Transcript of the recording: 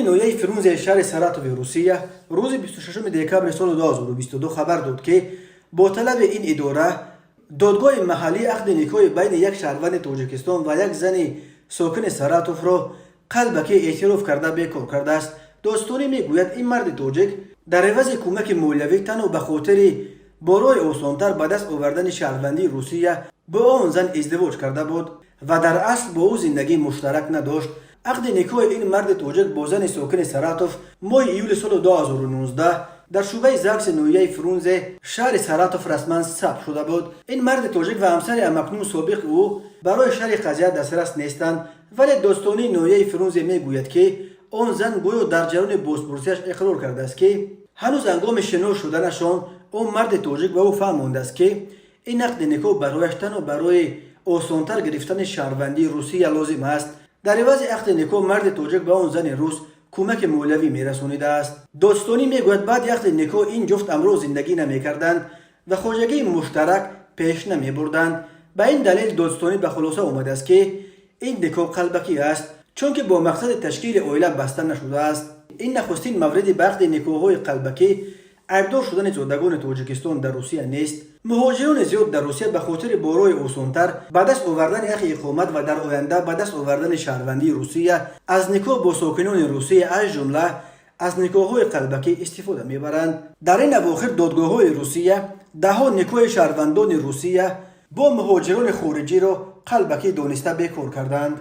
نویه فرونزه شهر ساراتوف روسیه روز 26 دکبر سال 2022 خبر داد که با طلب این اداره دادگاه محلی عقد نکاح بین یک شهروند تاجیکستان و یک زن ساکن ساراتوف را قلبکی اعتراف کرده بیکار کرده است. داستانی میگوید این مرد تاجیک در عوض کمک مولوی تنها به خاطر برای آسانتر به دست آوردن شهروندی روسیه با آن زن ازدواج کرده بود و در اصل با او زندگی مشترک نداشت. عقد نکاح این مرد تاجیک با زن ساکن ساراتوف ماه ایول سال 2019 در شعبه زاکس نویه فرونزه شهر ساراتوف رسما ثبت شده بود. این مرد تاجیک و همسر مکنون سابق او برای شرح قضیه دسترس نیستند، ولی داستانی نویه فرونزه میگوید که آن زن گویا در جریان بازپرسیش اقرار کرده است که هنوز هنگام شناخت شدنشان آن مرد تاجیک به او فهمانده است که این عقد نکاح برایش تنها برای آسانتر گرفتن شهروندی روسیه لازم است. در عوض عقد نکاح مرد تاجیک به آن زن روس کمک مولوی میرسانیده است. داستانی میگوید بعد عقد نکاح این جفت امروز زندگی نمیکردند و خواجگی مشترک پیش نمیبردند. به این دلیل داستانی به خلاصه آمده است که این نکاح قلبکی است، چون که با مقصد تشکیل عائله بسته نشده است. این نخستین مورد به عقد نکاح‌های قلبکی عیبدار شدن زادگان تاجیکستان در روسیه نیست. مهاجران زیاد در روسیه به خاطر برای آسانتر به دست آوردن حق اقامت و در آینده به دست آوردن شهروندی روسیه از نکاح با ساکنان روسیه از جمله از نکاح‌های قلبکی استفاده میبرند. در این اواخر دادگاه‌های روسیه دهها نکاح شهروندان روسیه با مهاجران خارجی را قلبکی دانسته بیکار کردند.